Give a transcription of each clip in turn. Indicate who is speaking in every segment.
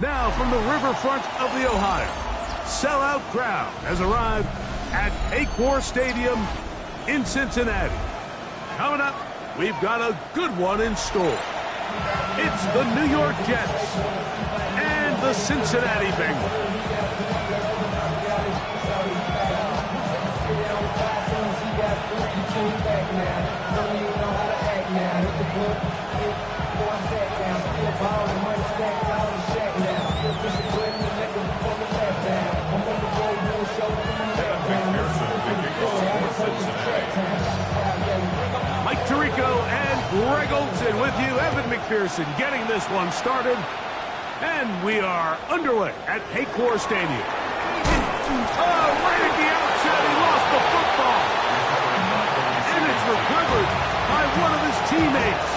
Speaker 1: Now from the riverfront of the Ohio, sellout crowd has arrived at Paycor Stadium in Cincinnati. Coming up, we've got a good one in store. It's the New York Jets and the Cincinnati Bengals. Mike Tirico and Greg Olsen with you. Evan McPherson getting this one started. And we are underway at Paycor Stadium. Oh, right at the outset, he lost the football. And it's recovered by one of his teammates.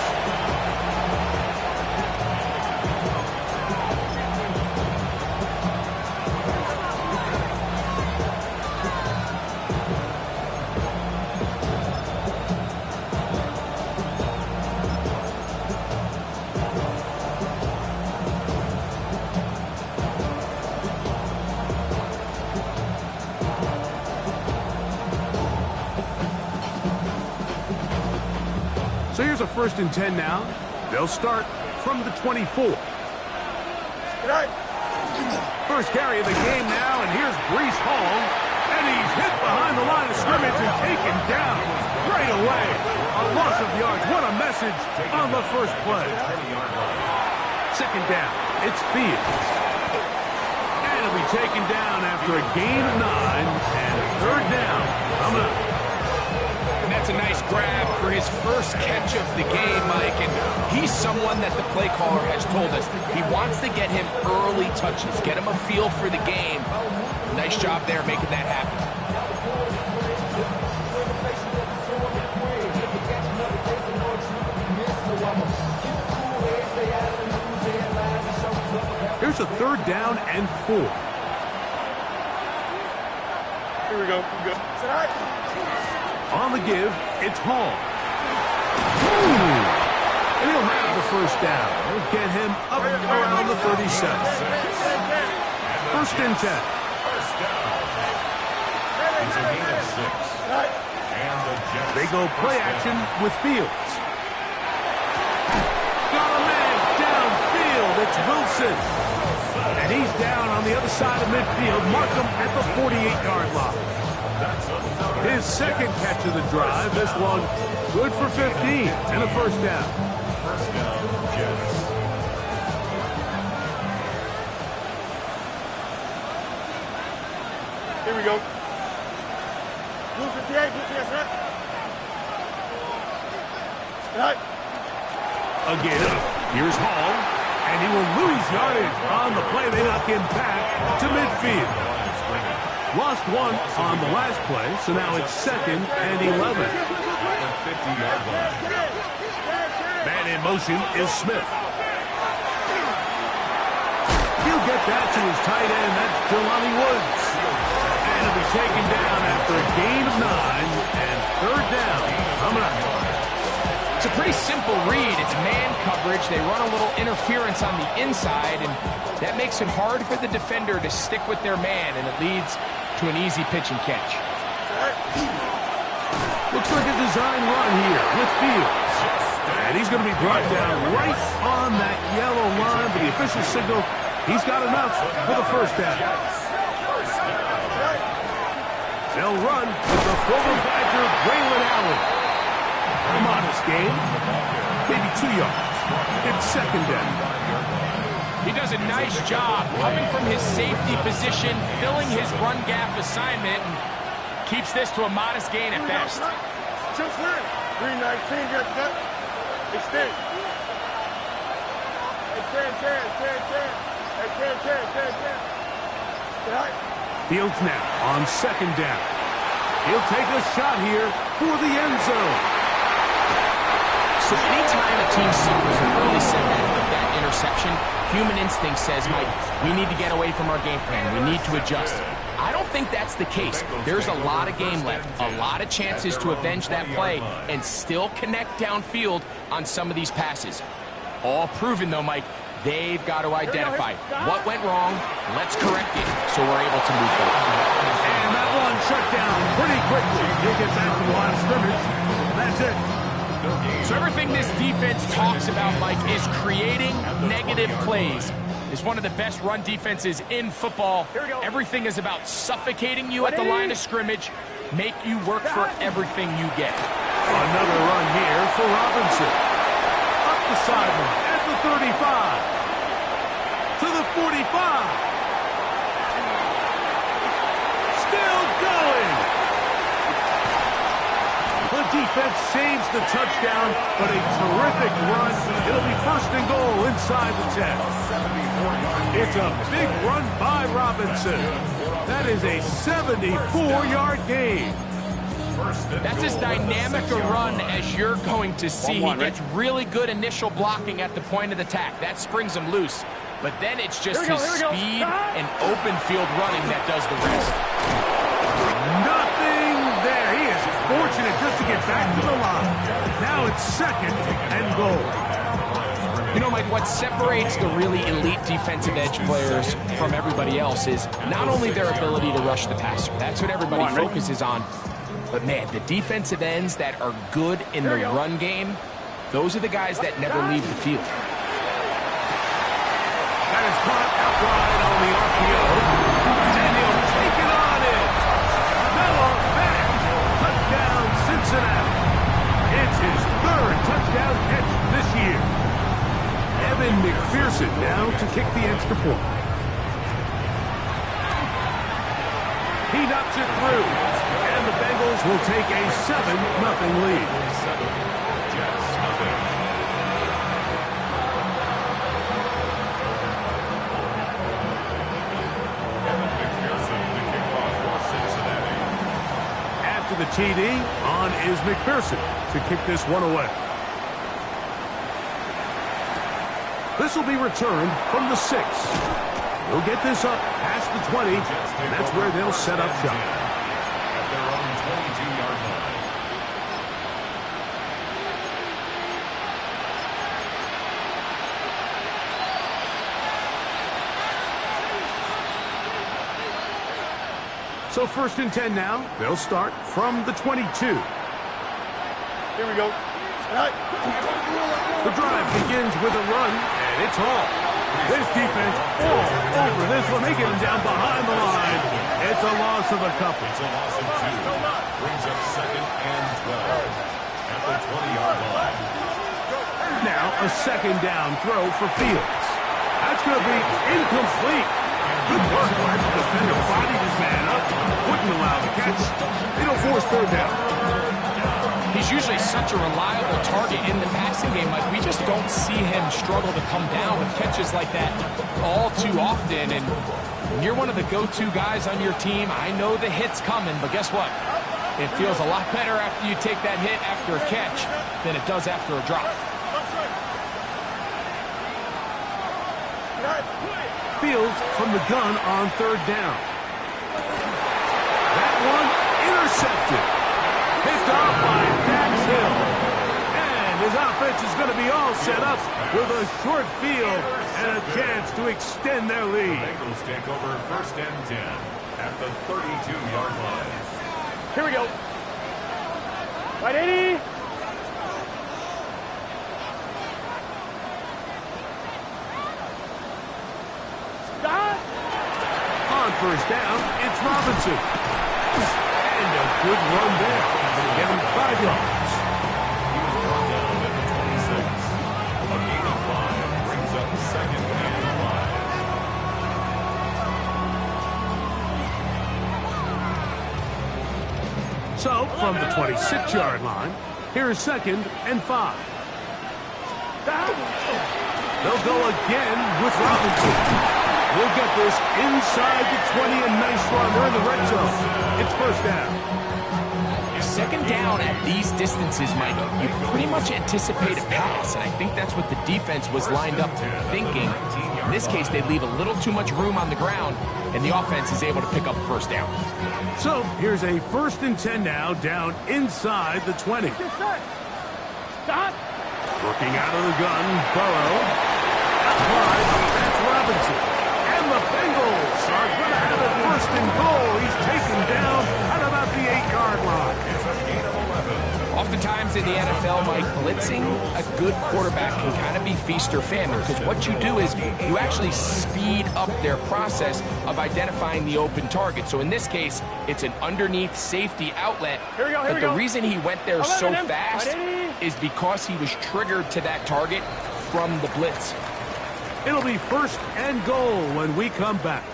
Speaker 1: So here's a 1st and 10 now. They'll start from the 24. First carry of the game now, and here's Breece Hall. And he's hit behind the line of scrimmage and taken down right away. A loss of yards. What a message on the first play. 2nd down. It's Fields. And he'll be taken down after a gain of 9 and 3rd down. Coming up.
Speaker 2: And that's a nice grab for his first catch of the game, Mike. And he's someone that the play caller has told us he wants to get him early touches, get him a feel for the game. Nice job there making that happen.
Speaker 1: Here's a 3rd down and 4.
Speaker 3: Here we go. Good.
Speaker 1: On the give, it's Hall. Ooh. And he'll have the 1st down. He'll get him up around the 37. 1st and 10. They go play action with Fields. Got a man downfield. It's Wilson. And he's down on the other side of midfield. Mark him at the 48-yard line. His 2nd catch of the drive. This one good for 15 and a 1st down.
Speaker 3: Jets. Here we go.
Speaker 1: Again, here's Hall, and he will lose yardage on the play. They knock him back to midfield. Lost 1 on the last play, so now it's 2nd and 11. Man in motion is Smith. He'll get that to his tight end. That's Jelani Woods. And he'll be taken down after a gain of 9 and 3rd down. Coming up.
Speaker 2: It's a pretty simple read. It's man coverage. They run a little interference on the inside, and that makes it hard for the defender to stick with their man, and it leads to an easy pitch and catch.
Speaker 1: Looks like a design run here with Fields. And he's going to be brought down right on that yellow line, but the official signal, he's got enough for the 1st down. They'll run with the former Badger, Braylon Allen. A modest gain, maybe 2 yards. It's 2nd down.
Speaker 2: He does a nice job coming from his safety position, filling his run gap assignment, and keeps this to a modest gain at best.
Speaker 3: Just win. 319, get that. Extend.
Speaker 1: Fields now on 2nd down. He'll take a shot here for the end zone.
Speaker 2: So anytime a team suffers an early setback like that interception, human instinct says, Mike, we need to get away from our game plan. We need to adjust. I don't think that's the case. There's a lot of game left, a lot of chances to avenge that play and still connect downfield on some of these passes. All proven, though, Mike, They've got to identify what went wrong, let's correct it, so we're able to move forward.
Speaker 1: And that one shut down pretty quickly. He'll get back to the line of scrimmage, and that's it.
Speaker 2: So everything this defense talks about, Mike, is creating negative plays. It's one of the best run defenses in football. Everything is about suffocating you at the line of scrimmage, make you work for everything you get.
Speaker 1: Another run here for Robinson. Up the sideline at the 35. To the 45. Still going. The defense saves the touchdown, but a terrific run. It'll be first and goal inside the 10. It's a big run by Robinson. That is a 74-yard gain.
Speaker 2: That's as dynamic a run as you're going to see. He gets really good initial blocking at the point of the attack. That springs him loose. But then it's just his speed and open field running that does the rest.
Speaker 1: Nothing there. He is fortunate just to get back to the line. Now it's second and goal.
Speaker 2: You know, Mike, what separates the really elite defensive edge players from everybody else is not only their ability to rush the passer. That's what everybody focuses on. But, man, the defensive ends that are good in the run game, those are the guys that never leave the field.
Speaker 1: That is caught outright on the RPO. And he'll take it on in. Melo back. Touchdown, Cincinnati. It's his third touchdown catch this year. Evan McPherson now to kick the extra point. He knocks it through. And the Bengals will take a 7-0 lead. After the TD, on is McPherson to kick this one away. This will be returned from the 6. He'll get this up past the 20, and that's where they'll set up shop.
Speaker 4: At their own 22-yard line.
Speaker 1: So first and 10 now. They'll start from the 22.
Speaker 3: Here we go.
Speaker 1: The drive begins with a run, and it's Hall. This defense all over this one. They get him down behind the line. It's a loss of a couple.
Speaker 4: It's a loss of 2. Brings up second and 12 at the 20-yard line.
Speaker 1: Now a second down throw for Fields. That's going to be incomplete. Good work by the defender. Bodied his man up. Wouldn't allow the catch. It'll force third down.
Speaker 2: He's usually such a reliable target in the passing game. Like, we just don't see him struggle to come down with catches like that all too often. And when you're one of the go-to guys on your team, I know the hit's coming, but guess what? It feels a lot better after you take that hit after a catch than it does after a drop.
Speaker 1: Fields from the gun on third down. That one intercepted. Picked off by Dax Hill. And his offense is going to be all set up with a short field and a chance to extend their lead.
Speaker 4: Bengals take over first and 10 at the 32-yard line.
Speaker 3: Here we go. Right, 80. Stop.
Speaker 1: On first down, it's Robinson. And a good run there. They get him 5 yards.
Speaker 4: He was brought down at the 26. A gain of 5 brings up second and 5.
Speaker 1: So, from the 26-yard line, here is second and 5. They'll go again with Robinson. We'll get this inside the 20, a nice run. They're in the red zone. It's first down.
Speaker 2: Second down at these distances, Mike, you pretty much anticipate a pass, and I think that's what the defense was lined up thinking. In this case, they leave a little too much room on the ground, and the offense is able to pick up first down.
Speaker 1: So, here's a first and 10 now, down inside the 20.
Speaker 3: Stop.
Speaker 1: Looking out of the gun, Burrow. Out wide, that's Robinson. And the Bengals are going to have it first and goal. He's taken down at about the 8-yard line.
Speaker 4: It's a gain of 11.
Speaker 2: Oftentimes in the NFL, Mike, blitzing a good quarterback can kind of be feast or famine, because what you do is you actually speed up their process of identifying the open target. So in this case, it's an underneath safety outlet. But the reason he went there so fast is because he was triggered to that target from the blitz.
Speaker 1: It'll be first and goal when we come back.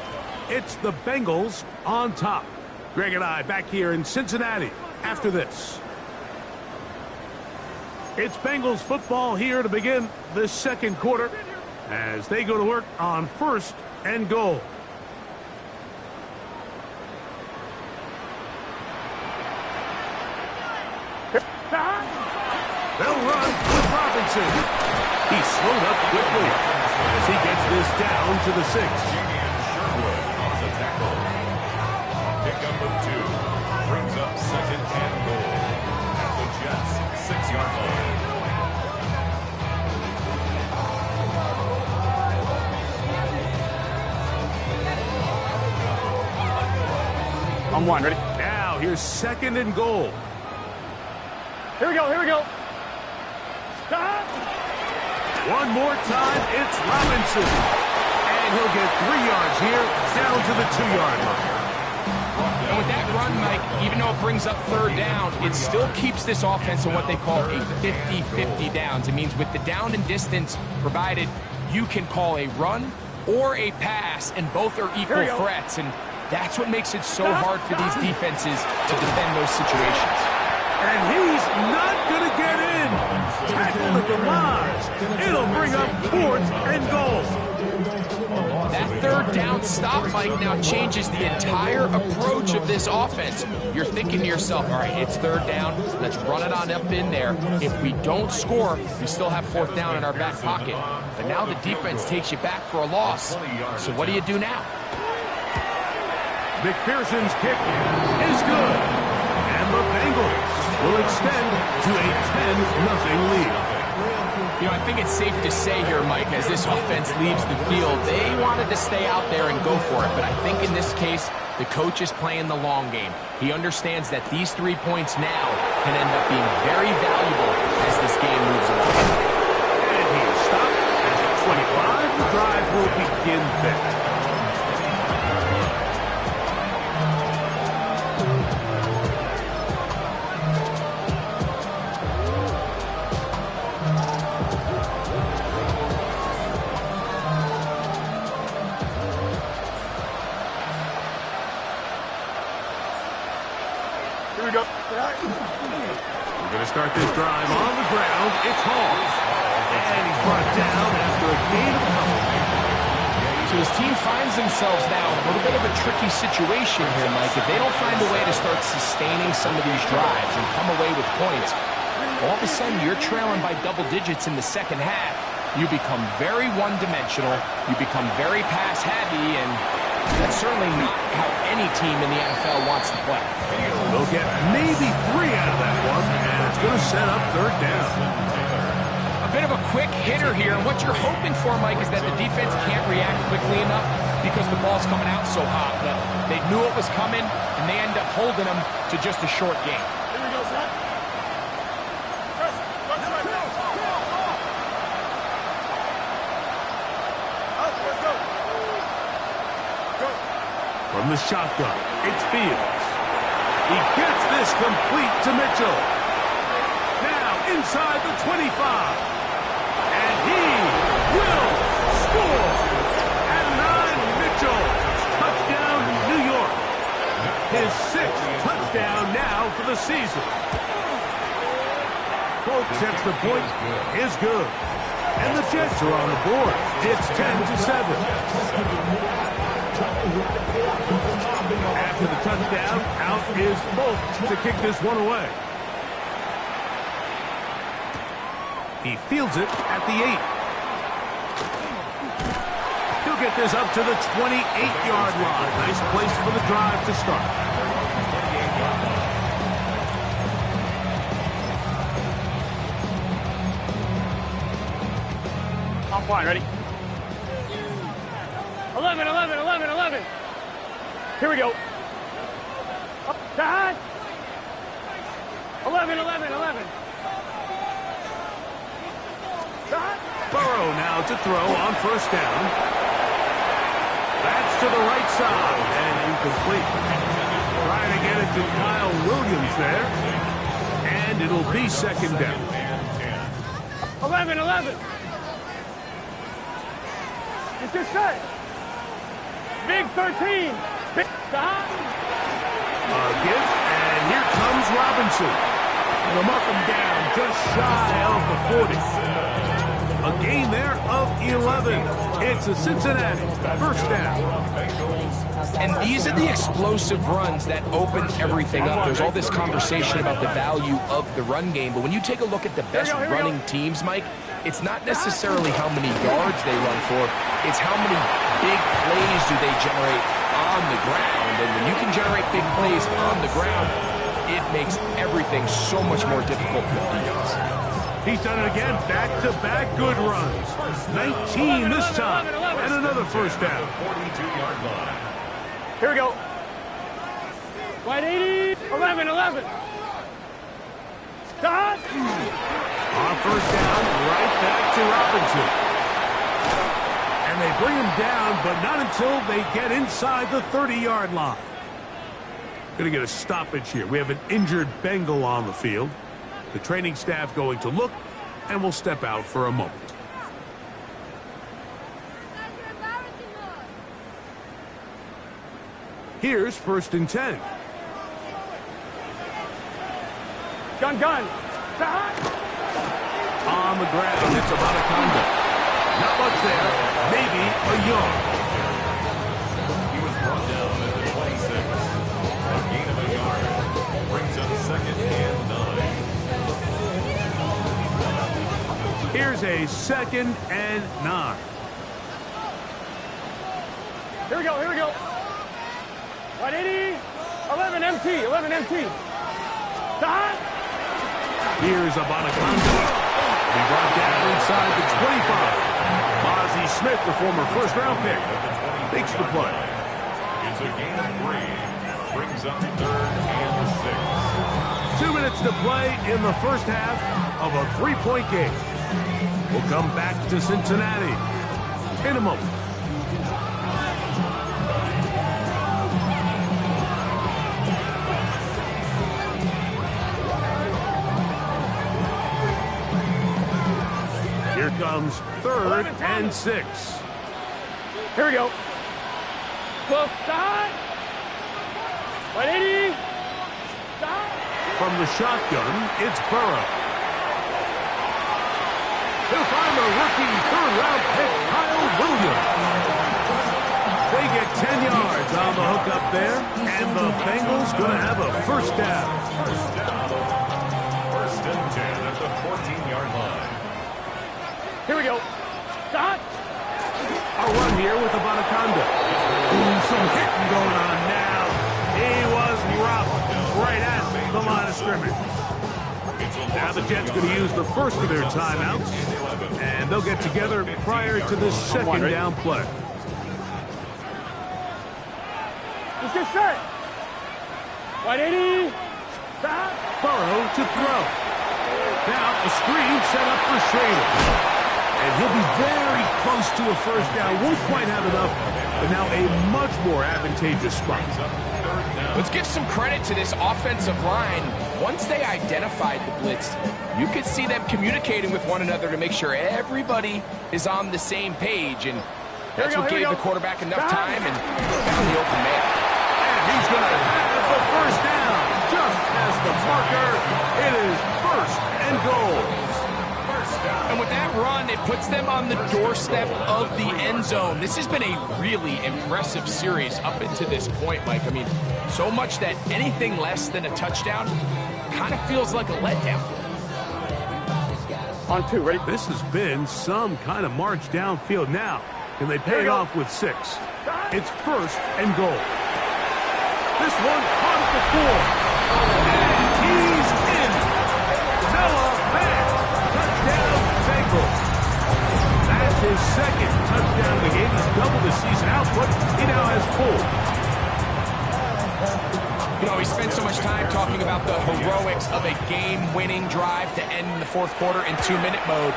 Speaker 1: It's the Bengals on top. Greg and I back here in Cincinnati after this. It's Bengals football here to begin the second quarter as they go to work on first and goal. They'll run with Robinson. He's slowed up quickly as he gets this down to the 6.
Speaker 4: Damian Sherwood on the tackle. Pick number 2 brings up second and goal at the Jets' 6-yard line.
Speaker 3: On one, ready?
Speaker 1: Now here's second and goal.
Speaker 3: Here we go. Stop!
Speaker 1: One more time, it's Robinson. And he'll get 3 yards here, down to the 2-yard line.
Speaker 2: And with that run, Mike, even though it brings up third down, it still keeps this offense in what they call a 50-50 downs. It means with the down and distance provided, you can call a run or a pass, and both are equal threats. And that's what makes it so hard for these defenses to defend those situations.
Speaker 1: And he's not going to get in. Tackled at the line. It'll bring up fourth and goal.
Speaker 2: That third down stop, Mike, now changes the entire approach of this offense. You're thinking to yourself, all right, it's third down. Let's run it on up in there. If we don't score, we still have fourth down in our back pocket. But now the defense takes you back for a loss. So what do you do now?
Speaker 1: McPherson's kick is good. And the Bengals will extend to a 10-0 lead.
Speaker 2: You know, I think it's safe to say here, Mike, as this offense leaves the field, they wanted to stay out there and go for it. But I think in this case, the coach is playing the long game. He understands that these 3 points now can end up being very valuable as this game moves along.
Speaker 1: And he's stopped at the 25. The drive will begin then. We're going to start this drive on the ground. It's Hall. And he's brought down after a gain of a couple.
Speaker 2: So his team finds themselves now in a little bit of a tricky situation here, Mike. If they don't find a way to start sustaining some of these drives and come away with points, all of a sudden you're trailing by double digits in the second half. You become very one-dimensional. You become very pass-heavy, and that's certainly not how any team in the NFL wants to play.
Speaker 1: They'll get maybe 3 out of that one, and it's going to set up third down.
Speaker 2: A bit of a quick hitter here, and what you're hoping for, Mike, is that the defense can't react quickly enough because the ball's coming out so hot. But they knew it was coming, and they end up holding them to just a short game.
Speaker 3: Here we go, Zach.
Speaker 1: From the shotgun, it's Fields. He gets this complete to Mitchell. Now inside the 25. And he will score. And 9, Mitchell. Touchdown, New York. His 6th touchdown now for the season. Folks, extra point is good. And the Jets are on the board. It's 10-7. After the touchdown, out is Fultz to kick this one away. He fields it at the 8. He'll get this up to the 28-yard line. Nice place for the drive to start.
Speaker 3: I'm fine, ready? 11, 11, 11, 11. Here we go. Up, side. 11, 11, 11. Side.
Speaker 1: Burrow now to throw on first down. That's to the right side and incomplete. Trying to get it to Kyle Williams there. And it'll be second down.
Speaker 3: 11, 11. It's just set. Big 13. Big side.
Speaker 1: Give, and here comes Robinson. They'll mark him down just shy of the 40. A gain there of 11. It's a Cincinnati first down.
Speaker 2: And these are the explosive runs that open everything up. There's all this conversation about the value of the run game, but when you take a look at the best running teams, Mike, it's not necessarily how many yards they run for, it's how many big plays do they generate on the ground. And when you can generate big plays on the ground, it makes everything so much more difficult for the defense.
Speaker 1: He's done it again, back-to-back good runs. 19 this time, and another first down.
Speaker 4: 42-yard line.
Speaker 3: Here we go. Wide 80, 11, 11. Stop.
Speaker 1: On first down, right back to Robinson. And they bring him down, but not until they get inside the 30-yard line. Going to get a stoppage here. We have an injured Bengal on the field. The training staff going to look, and will step out for a moment. Here's first and 10.
Speaker 3: Gun. Stop.
Speaker 1: On the ground, it's about a conduct. Not much there, maybe a yard.
Speaker 4: He was brought down at the 26. A gain of a yard brings up second and 9.
Speaker 1: Here's a second and 9.
Speaker 3: Here we go. 180, 11 MT. Stop.
Speaker 1: Here's Abanaconda. He brought down inside the 25. Ozzie Smith, the former first-round pick, makes the play.
Speaker 4: It's a gain of 3. Brings up third and 6.
Speaker 1: 2 minutes to play in the first half of a 3-point game. We'll come back to Cincinnati in a moment. Here comes third and 6.
Speaker 3: Here we go. 12, stop. 180. Stop.
Speaker 1: From the shotgun, it's Burrow. He'll find the rookie third-round pick, Kyle Williams. They get 10 yards on the hook up there, and the Bengals going to have a first down.
Speaker 4: First and 10 at the 14-yard line.
Speaker 3: Here we go. Stop.
Speaker 1: A run here with Abanaconda. Some hitting going on now. He was roughed right at the line of scrimmage. Now the Jets going to use the first of their timeouts, and they'll get together prior to this second down play.
Speaker 3: Let's get set. 180. Stop.
Speaker 1: Burrow to throw. Now a screen set up for Schrader. And he'll be very close to a first down. Won't quite have enough, but now a much more advantageous spot.
Speaker 2: Let's give some credit to this offensive line. Once they identified the blitz, you could see them communicating with one another to make sure everybody is on the same page. And that's what gave the quarterback enough time and found the open man.
Speaker 1: And he's going to have the first down. Just as the marker, it is first and goal.
Speaker 2: And with that run, it puts them on the doorstep of the end zone. This has been a really impressive series up until this point, Mike. I mean, so much that anything less than a touchdown kind of feels like a letdown.
Speaker 3: On 2, ready?
Speaker 1: This has been some kind of march downfield. Now, can they pay it off with 6? It's first and goal. This one caught at the 4. And he's in. Noah Fant. Touchdown, Bengals. That's his second touchdown of the game. He's doubled his postseason output, he now has 4.
Speaker 2: You know, we spent so much time talking about the heroics of a game-winning drive to end in the fourth quarter in 2-minute mode.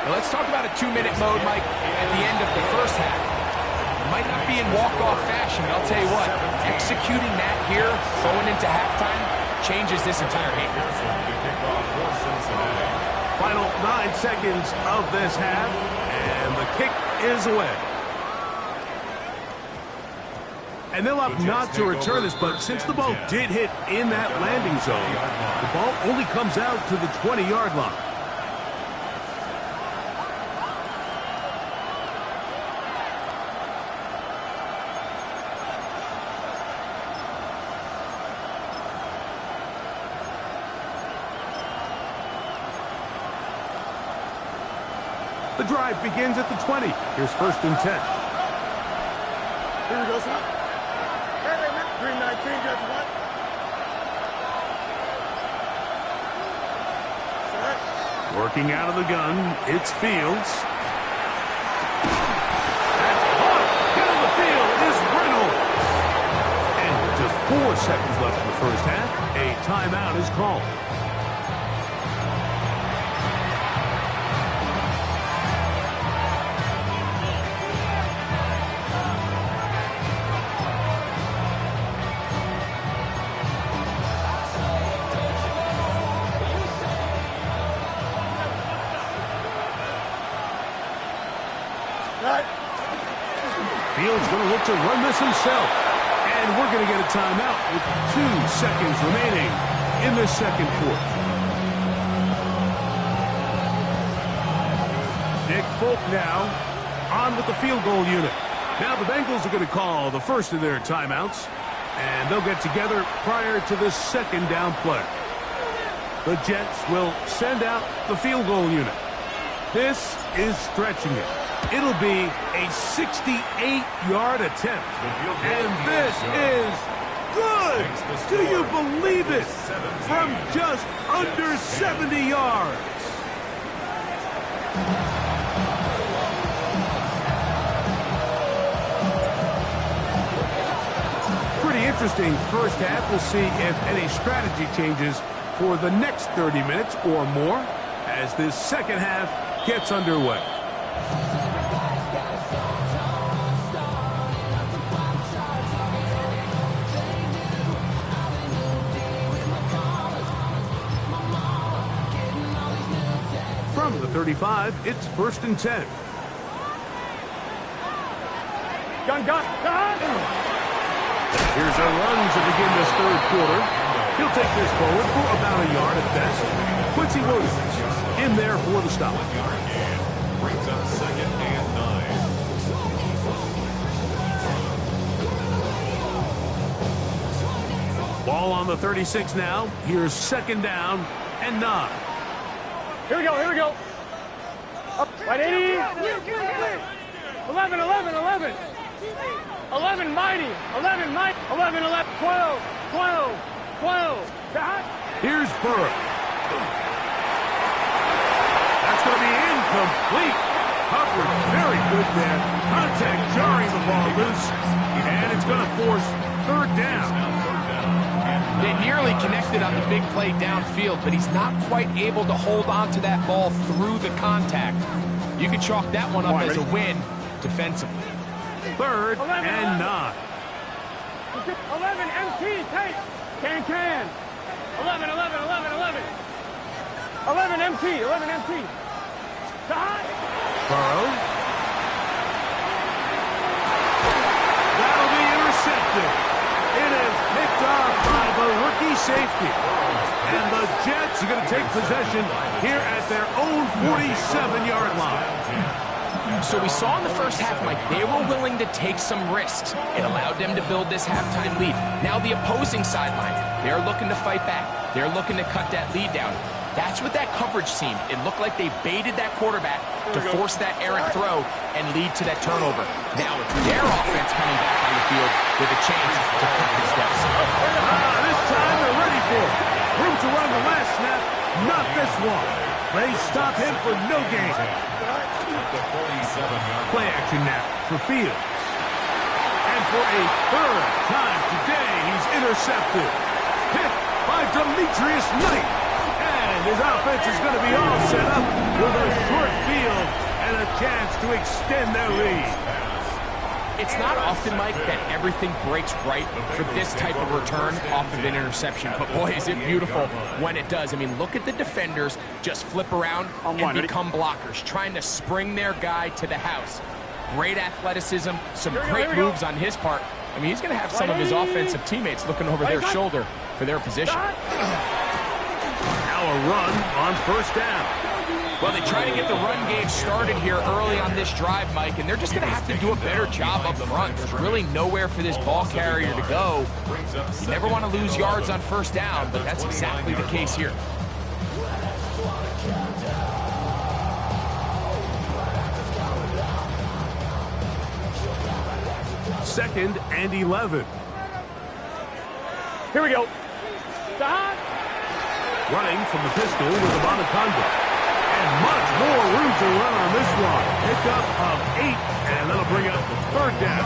Speaker 2: Now let's talk about a 2-minute mode, Mike, at the end of the first half. It might not be in walk-off fashion, but I'll tell you what, executing that here, going into halftime, changes this entire game.
Speaker 1: Final 9 seconds of this half, and the kick is away. And they'll opt not to return this, but since the ball did hit in that landing zone, the ball only comes out to the 20-yard line. The drive begins at the 20. Here's 1st and 10.
Speaker 3: Here we go, son. Hey, 319, just what?
Speaker 1: Working out of the gun, it's Fields. That's caught. Get on the field is Brittle. And with just 4 seconds left in the first half, a timeout is called. Fields going to look to run this himself. And we're going to get a timeout with 2 seconds remaining in the second quarter. Nick Folk now on with the field goal unit. Now the Bengals are going to call the first of their timeouts. And they'll get together prior to the second down play. The Jets will send out the field goal unit. This is stretching it. It'll be a 68-yard attempt. And this is good! Do you believe it? From just under 70 yards. Pretty interesting first half. We'll see if any strategy changes for the next 30 minutes or more as this second half gets underway. From the 35, it's 1st and 10.
Speaker 3: Gun.
Speaker 1: Here's a run to begin this third quarter. He'll take this forward for about a yard at best. Quincy Williams in there for the stop.
Speaker 4: Brings up 2nd and 9.
Speaker 1: Ball on the 36 now. Here's 2nd down and 9.
Speaker 3: Here we go. Up, right 80. 11, mighty. 11, 12.
Speaker 1: Here's Burrow. That's going to be incomplete. Coverage very good there. Contact jarring the ball loose. And it's going to force 3rd down.
Speaker 2: They nearly connected on the big play downfield, but he's not quite able to hold on to that ball through the contact. You could chalk that one up as a win defensively.
Speaker 1: 3rd and 9.
Speaker 3: 11, MT, take. Can. 11. 11, MT.
Speaker 1: Burrow. That'll be intercepted. It is picked off by the rookie safety. And the Jets are going to take possession here at their own 47-yard line.
Speaker 2: So we saw in the first half, Mike, they were willing to take some risks. It allowed them to build this halftime lead. Now the opposing sideline, they're looking to fight back. They're looking to cut that lead down. That's what that coverage seemed. It looked like they baited that quarterback to force that errant throw and lead to that turnover. Now it's their offense coming back on the field with a chance to cut this deficit.
Speaker 1: This time they're ready for it. Room to run the last snap, not this one. They stop him for no gain. Play action now for Fields. for a third time today, he's intercepted. Hit by Demetrius Knight. And his offense is going to be all set up with a short field and a chance to extend their lead.
Speaker 2: It's not often, Mike, that everything breaks right for this type of return off of an interception. But, boy, is it beautiful when it does. I mean, look at the defenders just flip around and become blockers, trying to spring their guy to the house. Great athleticism, some great moves on his part. I mean, he's going to have some of his offensive teammates looking over their shoulder for their position.
Speaker 1: Now a run on first down.
Speaker 2: Well, they try to get the run game started here early on this drive, Mike, and they're just going to have to do a better job up front. There's really nowhere for this ball carrier to go. You never want to lose yards on first down, but that's exactly the case here.
Speaker 1: Second and 11.
Speaker 3: Here we go. Stop.
Speaker 1: Running from the pistol with Abanikanda. And much more room to run on this one. Pickup of 8, and that'll bring up the third down.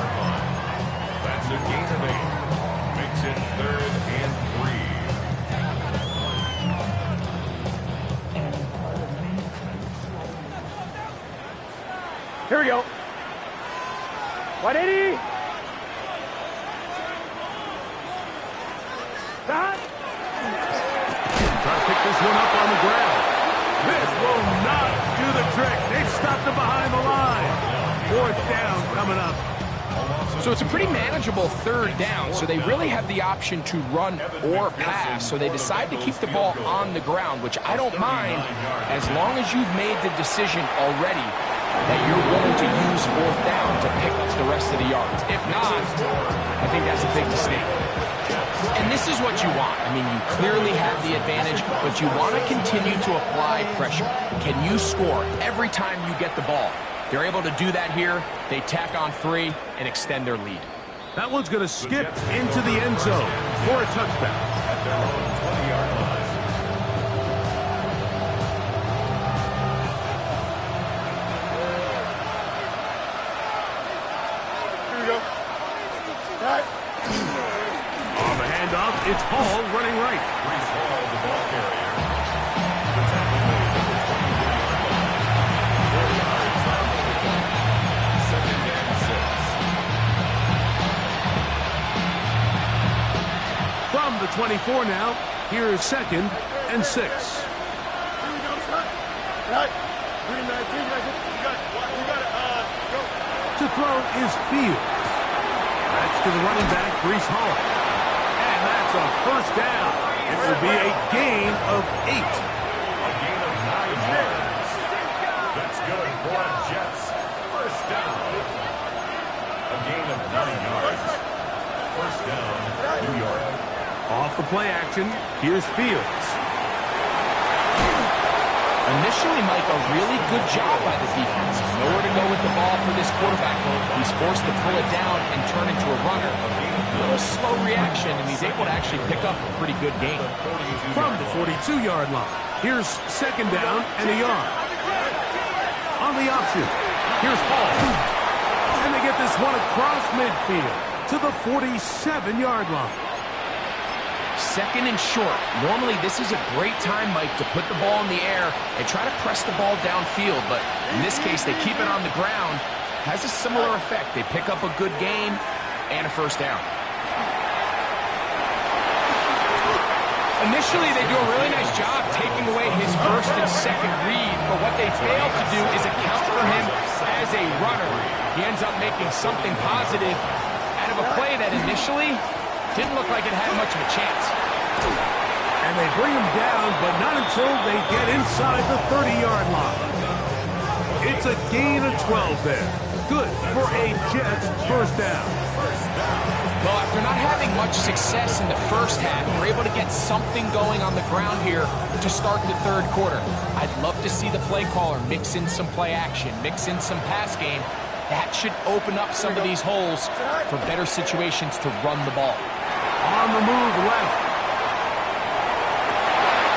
Speaker 4: That's a gain of 8. Makes it 3rd and 3.
Speaker 3: Here we go. 180. Stop.
Speaker 1: Try to pick this one up on the ground. This will not do the trick. They've stopped it behind the line. 4th down coming up.
Speaker 2: So it's a pretty manageable 3rd down, so they really have the option to run or pass, so they decide to keep the ball on the ground, which I don't mind as long as you've made the decision already that you're willing to use 4th down to pick up the rest of the yards. If not, I think that's a big mistake. And this is what you want. I mean, you clearly have the advantage, but you want to continue to apply pressure. Can you score every time you get the ball? They're able to do that here. They tack on 3 and extend their lead.
Speaker 1: That one's going to skip into the end zone for a touchdown.
Speaker 4: At their own 20-yard line.
Speaker 3: Here we go. All right.
Speaker 1: On the handoff, it's Hall running right.
Speaker 4: Brees Hall, the ball carrier. The tackle made at the 20-yard line. 4 yards on the pickup. 2nd and 6.
Speaker 1: From the 24 now, here is 2nd and 6.
Speaker 3: Here we go. Right. Green 19. You got it. Go.
Speaker 1: To throw is Fields. That's to the running back, Brees Hall. And that's a first down. It will be a gain of 8.
Speaker 4: A gain of 9 yards. That's good for a Jets. First down. A gain of 9 yards. First down, New York.
Speaker 1: Off the play action, here's Fields.
Speaker 2: Initially, Mike, a really good job by the defense. Nowhere to go with the ball for this quarterback. He's forced to pull it down and turn into a runner. A little slow reaction, and he's able to actually pick up a pretty good gain.
Speaker 1: From the 42-yard line, here's 2nd down and a yard. On the option, here's Hall. And they get this one across midfield to the 47-yard line.
Speaker 2: 2nd and short. Normally, this is a great time, Mike, to put the ball in the air and try to press the ball downfield. But in this case, they keep it on the ground. Has a similar effect. They pick up a good gain and a first down. Initially, they do a really nice job taking away his 1st and 2nd read, but what they fail to do is account for him as a runner. He ends up making something positive out of a play that initially didn't look like it had much of a chance.
Speaker 1: And they bring him down, but not until they get inside the 30-yard line. It's a gain of 12 there. Good for a Jets first down.
Speaker 2: Well, after not having much success in the first half, we're able to get something going on the ground here to start the 3rd quarter. I'd love to see the play caller mix in some play action, mix in some pass game. That should open up some of these holes for better situations to run the ball.
Speaker 1: On the move left.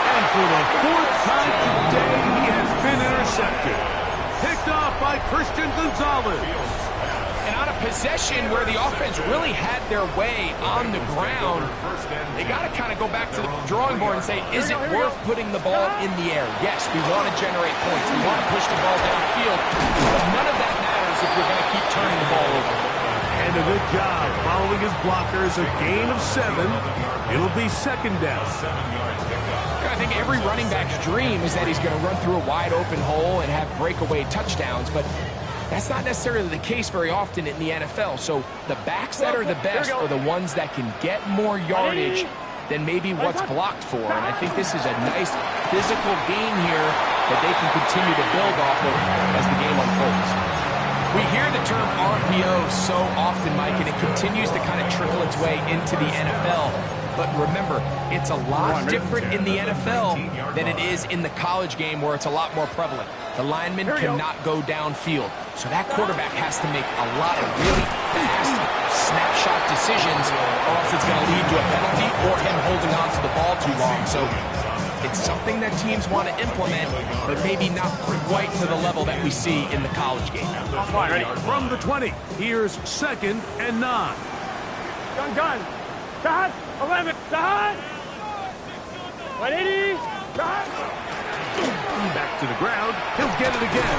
Speaker 1: And for the 4th time today, he has been intercepted. Picked off by Christian Gonzalez.
Speaker 2: And on a possession where the offense really had their way on the ground, they got to kind of go back to the drawing board and say, is it worth putting the ball in the air? Yes, we want to generate points. We want to push the ball downfield, but none of that matters if we're going to keep turning the ball over.
Speaker 1: And a good job following his blockers, a gain of 7. It'll be second down.
Speaker 2: I think every running back's dream is that he's going to run through a wide open hole and have breakaway touchdowns, but that's not necessarily the case very often in the NFL. So the backs that are the best are the ones that can get more yardage than maybe what's blocked for. And I think this is a nice physical game here that they can continue to build off of as the game unfolds. We hear the term RPO so often, Mike, and it continues to kind of trickle its way into the NFL. But remember, it's a lot different in the NFL than it is in the college game where it's a lot more prevalent. The lineman cannot go downfield. So that quarterback has to make a lot of really fast snapshot decisions or else it's going to lead to a penalty or him holding on to the ball too long. So it's something that teams want to implement, but maybe not quite to the level that we see in the college game.
Speaker 1: From the 20, here's 2nd and 9.
Speaker 3: Gun. Shot. 11. Shot. 180. Shot.
Speaker 1: Back to the ground. He'll get it again.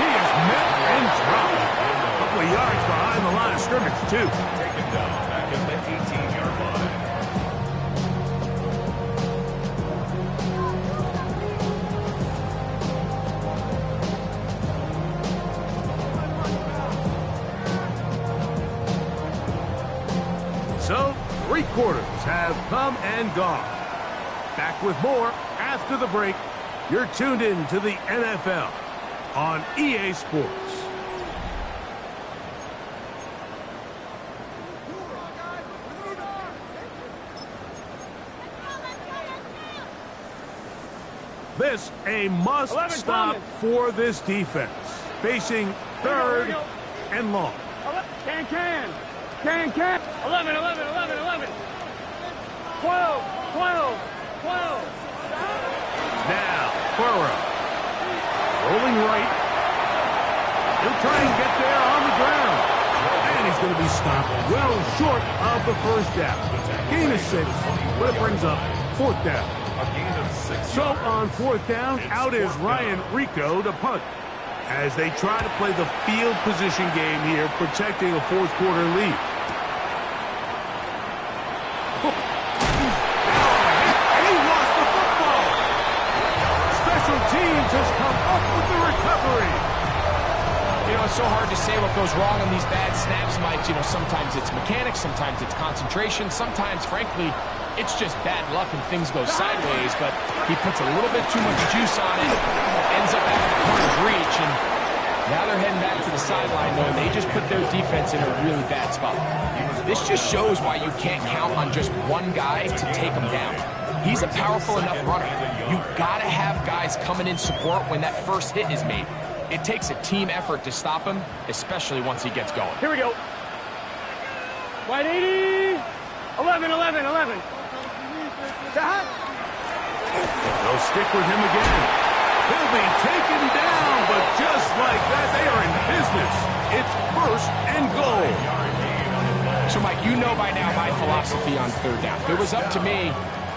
Speaker 1: He is met and dropped. A couple of yards behind the line of scrimmage, too.
Speaker 4: Taken down back at the 18-yard line.
Speaker 1: So, 3 quarters have come and gone. Back with more after the break. You're tuned in to the NFL on EA Sports. This a must-stop for this defense. Facing 3rd and long.
Speaker 3: Can. 11. 12.
Speaker 1: Now, Burrow. Rolling right. He'll try and get there on the ground. And he's going to be stopped well short of the first down. Gain of 6, but it brings up 4th down.
Speaker 4: A gain of 6.
Speaker 1: So on 4th down, out is Ryan Rico to punt. As they try to play the field position game here, protecting a 4th quarter lead. Teams has come up with the recovery.
Speaker 2: You know, it's so hard to say what goes wrong on these bad snaps, Mike. You know, sometimes it's mechanics, sometimes it's concentration, sometimes, frankly, it's just bad luck and things go sideways, but he puts a little bit too much juice on it, ends up at the point of reach, and now they're heading back to the sideline, though, and they just put their defense in a really bad spot. This just shows why you can't count on just one guy to take him down. He's a powerful enough runner. You've got to have guys coming in support when that first hit is made. It takes a team effort to stop him, especially once he gets going.
Speaker 3: Here we go. 180. 11. Shot.
Speaker 1: They'll stick with him again. He'll be taken down, but just like that, they are in business. It's 1st and goal.
Speaker 2: So, Mike, you know by now my philosophy on 3rd down. If it was up to me,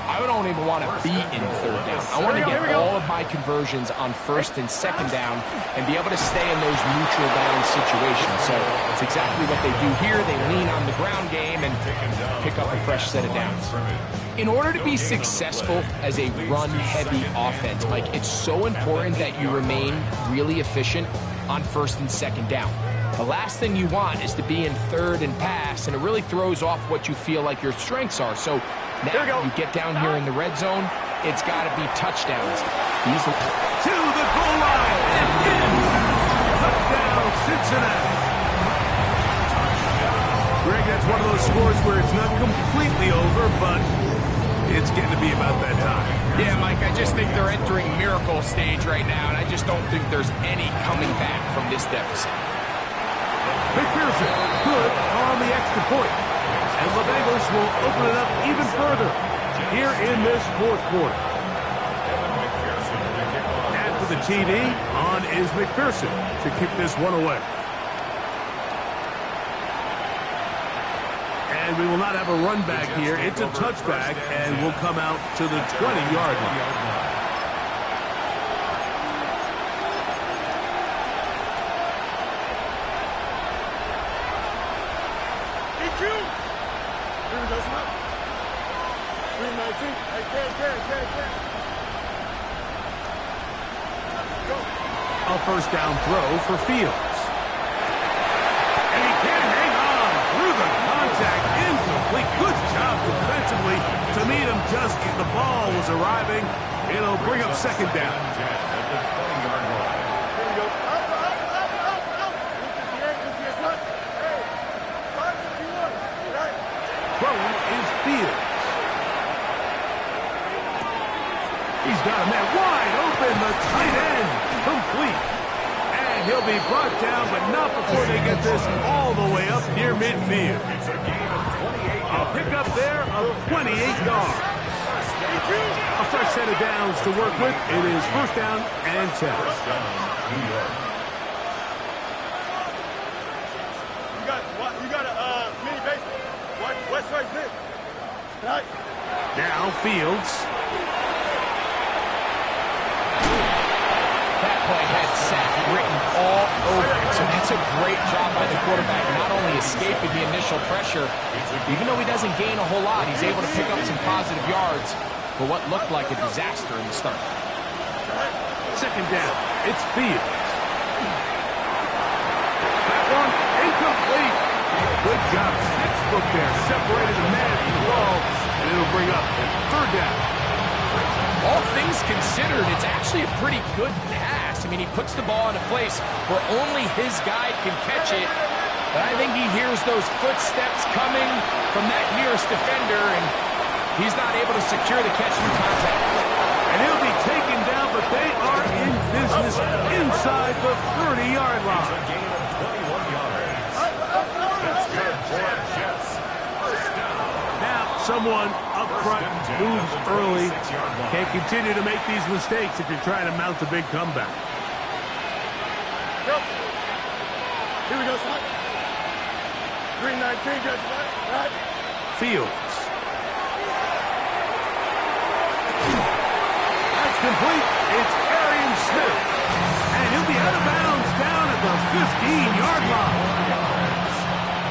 Speaker 2: I don't even want to be in 3rd down. I want to get all of my conversions on 1st and 2nd down and be able to stay in those neutral down situations. So it's exactly what they do here. They lean on the ground game and pick up a fresh set of downs. In order to be successful as a run-heavy offense, Mike, it's so important that you remain really efficient on 1st and 2nd down. The last thing you want is to be in 3rd and pass, and it really throws off what you feel like your strengths are. So now you get down here in the red zone, it's got to be touchdowns. These are
Speaker 1: to the goal line and in. Touchdown, Cincinnati. Greg, that's one of those scores where it's not completely over, but it's getting to be about that time.
Speaker 2: Yeah, Mike, I just think they're entering miracle stage right now, and I just don't think there's any coming back from this deficit.
Speaker 1: McPherson, good on the extra point. And the Bengals will open it up even further here in this 4th quarter. After the TD, on is McPherson to kick this one away. And we will not have a run back here. It's a touchback, and we'll come out to the 20-yard line. A first down throw for Fields. And he can't hang on through the contact. Incomplete. Good job defensively to meet him just as the ball was arriving. It'll bring up second down. Throwing is Fields. He's got a man wide open. The tight end complete. And he'll be brought down, but not before they get this all the way up near midfield. A pickup there of 28 yards. A fresh set of downs to work with. It is first down and 10.
Speaker 3: You got a mini base. West right there. Right.
Speaker 1: Now Fields.
Speaker 2: That play had sack written all over it, so that's a great job by the quarterback, not only escaping the initial pressure, even though he doesn't gain a whole lot, he's able to pick up some positive yards for what looked like a disaster in the start.
Speaker 1: Second down, it's Fields. That one incomplete. Good job, textbook there, separated the man from the ball, and it'll bring up third down.
Speaker 2: All things considered, it's actually a pretty good pass. I mean, he puts the ball in a place where only his guy can catch it. But I think he hears those footsteps coming from that nearest defender, and he's not able to secure the catch through contact.
Speaker 1: And he'll be taken down, but they are in business inside the 30-yard line.
Speaker 4: A gain of 21 yards. That's good for Jets. First down.
Speaker 1: Now someone up front moves early. Can't continue to make these mistakes if you're trying to mount a big comeback.
Speaker 3: Yep. Here we go, son. Green 19, judge, right?
Speaker 1: Fields. That's complete. It's Arian Smith. And he'll be out of bounds down at the 15-yard line.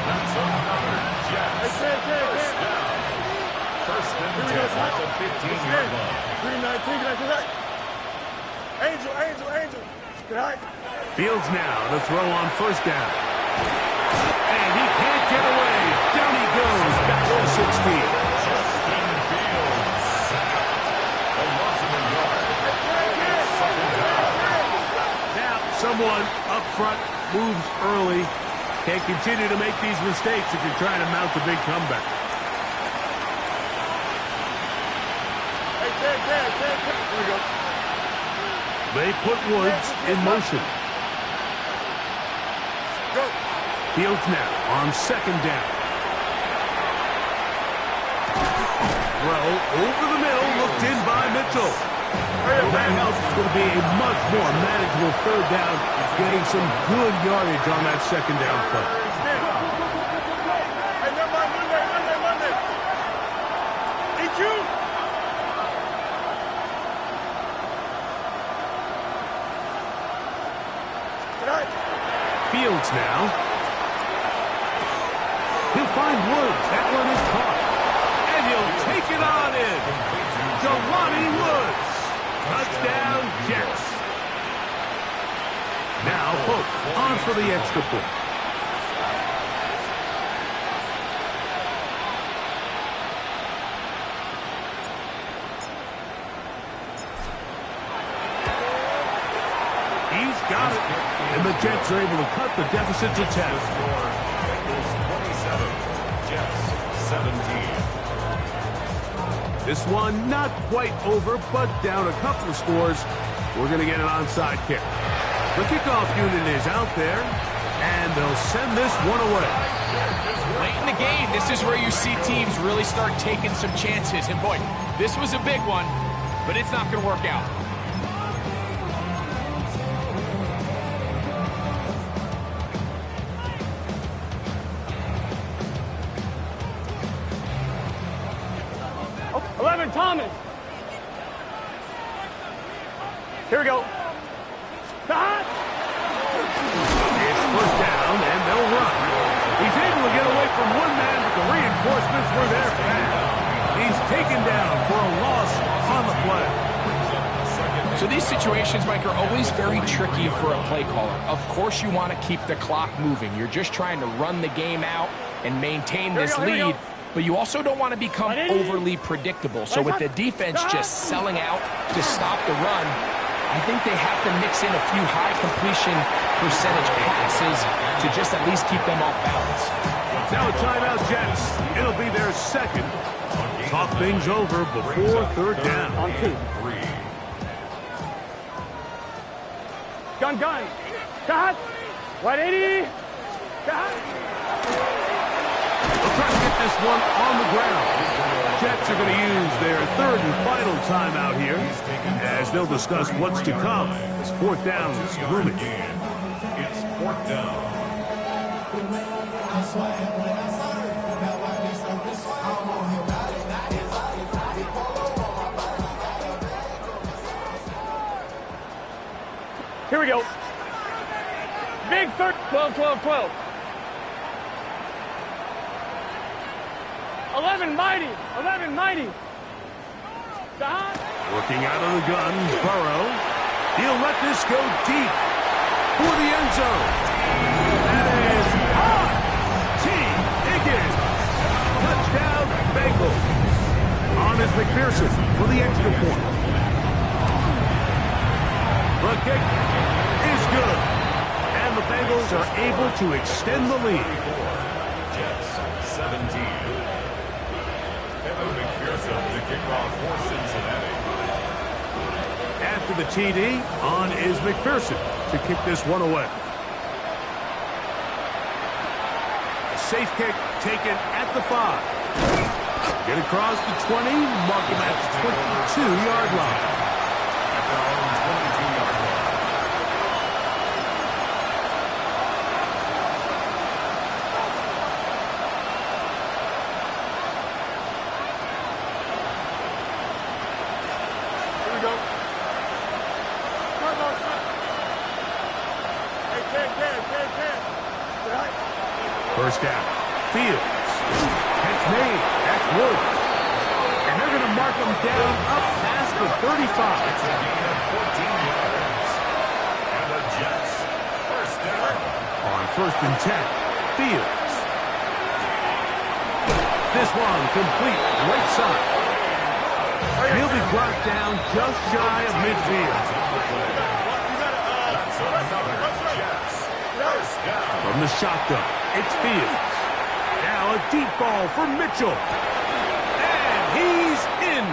Speaker 4: That's another Jets. First down. First and 10 at the 15-yard line.
Speaker 3: Green 19, can I see that? Angel. Right.
Speaker 1: Fields now to throw on first down. And he can't get away. Down he goes. Back to the 16.
Speaker 4: Justin Fields. A loss of a yard. Second down.
Speaker 1: Now someone up front moves early. Can't continue to make these mistakes if you're trying to mount a big comeback.
Speaker 3: Here we go.
Speaker 1: They put Woods in motion.
Speaker 3: Go.
Speaker 1: Fields now on second down. Throw over the middle, looked in by Mitchell. That helps. It's going to be a much more manageable third down, getting some good yardage on that second down play.
Speaker 3: Hey, Monday. EQ.
Speaker 1: Fields now. He'll find Woods. That one is caught. And he'll take it on in. Jelani Woods. Touchdown, Jets. Now, Pope on for the extra point. He's got it. And the Jets are able to cut the deficit to 10.
Speaker 4: Bengals 27, Jets 17.
Speaker 1: This one not quite over, but down a couple of scores. We're going to get an onside kick. The kickoff unit is out there, and they'll send this one away.
Speaker 2: Late in the game, this is where you see teams really start taking some chances. And boy, this was a big one, but it's not going to work out.
Speaker 3: Thomas. Here we go.
Speaker 1: It's first down, and they'll run. He's able to get away from one man, but the reinforcements were there fast. He's taken down for a loss on the play.
Speaker 2: So these situations, Mike, are always very tricky for a play caller. Of course you want to keep the clock moving. You're just trying to run the game out and maintain this lead, but you also don't want to become overly predictable. So with the defense just selling out to stop the run, I think they have to mix in a few high completion percentage passes to just at least keep them off balance.
Speaker 1: Now a timeout, Jets. It'll be their second. Talk things over before third down.
Speaker 3: On 2. Gun. Got. 180. Got.
Speaker 1: They'll try to get this one on the ground. Jets are going to use their third and final timeout here as they'll discuss what's to come as fourth down is looming.
Speaker 4: It's fourth down.
Speaker 3: Here we go. Big third. 12. 11 mighty.
Speaker 1: Working out of the gun, Burrow. He'll let this go deep for the end zone. That is caught. T. Higgins. Touchdown, Bengals. On is McPherson for the extra point. The kick is good. And the Bengals are able to extend the lead.
Speaker 4: Jets 17. Evan McPherson to kick off for Cincinnati.
Speaker 1: After the TD, on is McPherson to kick this one away. A safe kick taken at the 5. Get across the 20, mark him at the 22-yard line.
Speaker 4: At their own 22-yard line.
Speaker 3: Here we go.
Speaker 1: First down. Fields. That's made. That's Woods. And they're going to mark him down up past the 35.
Speaker 4: It's a gain of 14 yards. And the Jets first down.
Speaker 1: On first and 10. Fields. This one complete right side. He'll be brought down just shy of midfield.
Speaker 4: That's another Jets first down.
Speaker 1: From the shotgun, it's Fields. Now a deep ball for Mitchell. And he's in.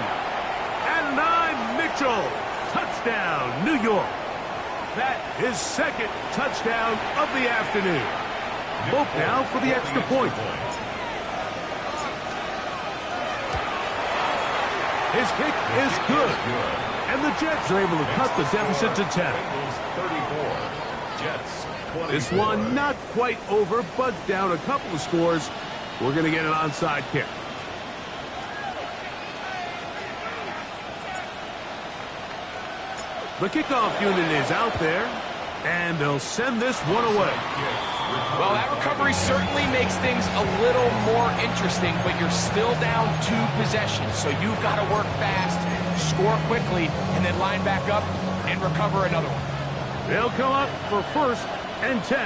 Speaker 1: Adonai Mitchell. Touchdown, New York. That is second touchdown of the afternoon. Both now for the extra point. His kick is good. And the Jets are able to cut the deficit to 10.
Speaker 4: Bengals 34. Jets 24.
Speaker 1: This one not quite over, but down a couple of scores. We're going to get an onside kick. The kickoff unit is out there, and they'll send this one away.
Speaker 2: Well, that recovery certainly makes things a little more interesting, but you're still down 2 possessions, so you've got to work fast, score quickly, and then line back up and recover another one.
Speaker 1: They'll come up for first and 10.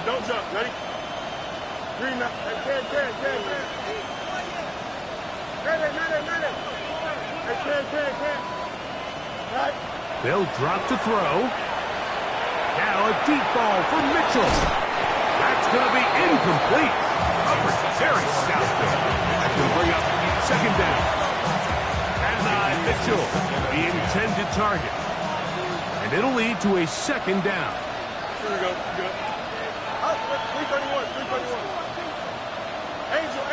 Speaker 3: Don't jump. Ready? 3, 10. Right.
Speaker 1: They'll drop to throw. Now a deep ball for Mitchell. That's going to be incomplete. Coverage very stout there. That's going to bring up second down. Adonai Mitchell, the intended target. And it'll lead to a second down.
Speaker 3: Here we go. Good. 331. Angel.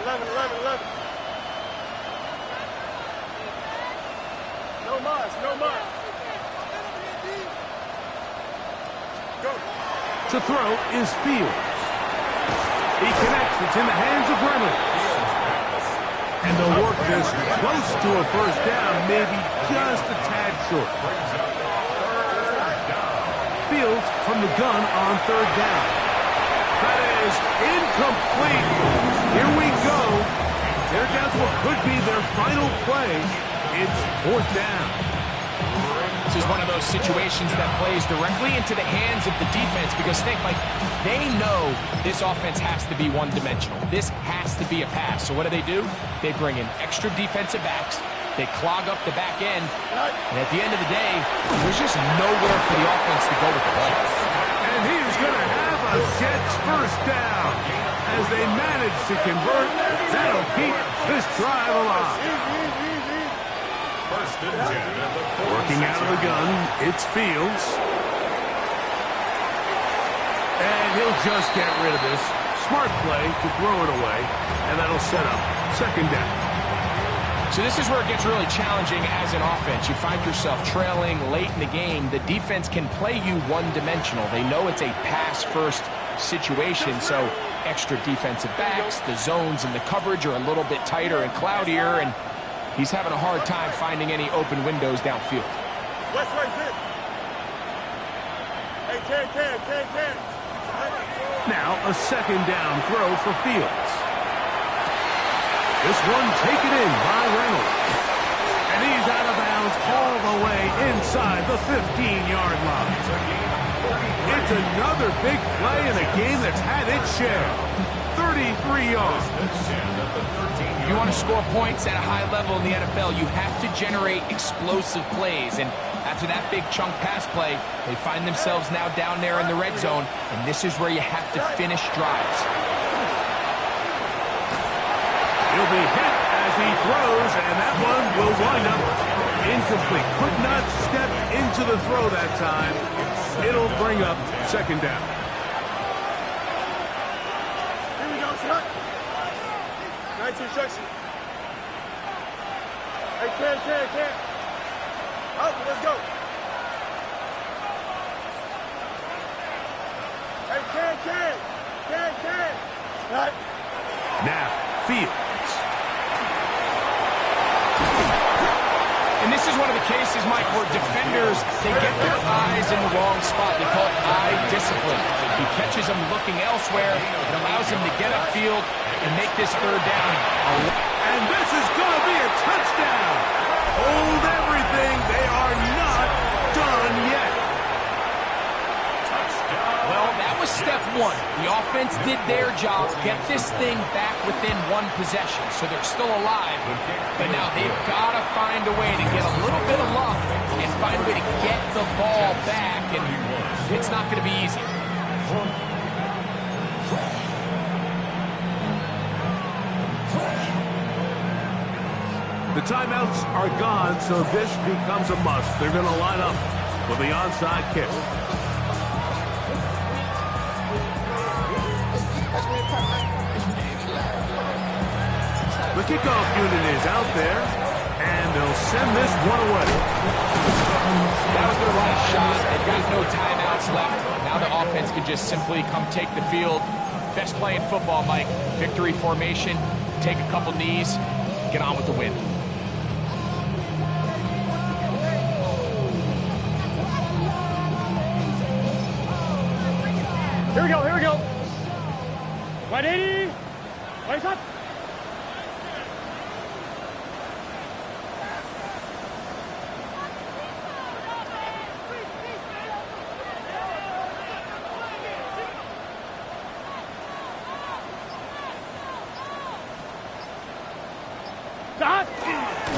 Speaker 3: 11. No mas. Go.
Speaker 1: To throw is Fields. He connects. It's in the hands of Reynolds. And they'll work this close to a first down, maybe just a tad short. Fields from the gun on third down. That is incomplete. Here we go. They're down to what could be their final play. It's fourth down.
Speaker 2: This is one of those situations that plays directly into the hands of the defense because think, like, they know this offense has to be one-dimensional. This has to be a pass. So what do? They bring in extra defensive backs. They clog up the back end. And at the end of the day, there's just nowhere for the offense to go with the ball.
Speaker 1: And he is going to have a Jets first down. As they manage to convert, that'll keep this drive alive.
Speaker 4: First and 10 at the 46.
Speaker 1: Working out of the gun, it's Fields. And he'll just get rid of this. Smart play to throw it away, and that'll set up second down.
Speaker 2: So this is where it gets really challenging as an offense. You find yourself trailing late in the game. The defense can play you one-dimensional. They know it's a pass-first situation, so extra defensive backs, the zones and the coverage are a little bit tighter and cloudier, and he's having a hard time finding any open windows downfield.
Speaker 3: West, right, hey, Ken.
Speaker 1: Now a second down throw for Fields. This one taken in by Reynolds. And he's out of bounds all the way inside the 15-yard line. It's another big play in a game that's had its share. 33 yards.
Speaker 2: If you want to score points at a high level in the NFL, you have to generate explosive plays. And after that big chunk pass play, they find themselves now down there in the red zone. And this is where you have to finish drives.
Speaker 1: He'll be hit as he throws, and that one will wind up incomplete. Could not step into the throw that time. It'll bring up second down.
Speaker 3: Here we go, son. Nice instruction. Hey, Ken. Up, let's go. Hey, Ken. Right.
Speaker 1: Now, Fields.
Speaker 2: And this is one of the cases, Mike, where defenders, they get their eyes in the wrong spot. They call it eye discipline. He catches them looking elsewhere. It allows him to get upfield and make this third down.
Speaker 1: And this is going to be a touchdown. Hold everything. They are not done yet.
Speaker 2: Well, that was step one. The offense did their job, get this thing back within one possession, so they're still alive. But now they've got to find a way to get a little bit of luck and find a way to get the ball back, and it's not going to be easy.
Speaker 1: The timeouts are gone, so this becomes a must. They're going to line up for the onside kick. The kickoff unit is out there, and they'll send this one away.
Speaker 2: That was their last shot. They've got no timeouts left. Now the offense can just simply come take the field. Best play in football, Mike. Victory formation, take a couple knees, get on with the win.
Speaker 3: Here we go. 180. Right up.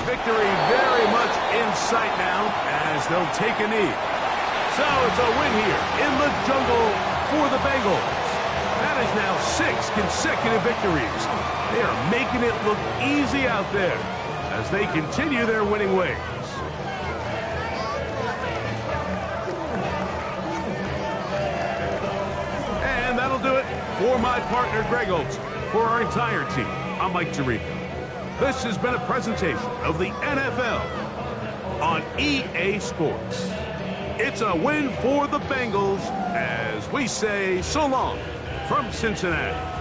Speaker 1: Victory very much in sight now as they'll take a knee. So it's a win here in the jungle for the Bengals. That is now 6 consecutive victories. They are making it look easy out there as they continue their winning ways. And that'll do it for my partner, Greg Olsen. For our entire team, I'm Mike Tirico. This has been a presentation of the NFL on EA Sports. It's a win for the Bengals as we say so long from Cincinnati.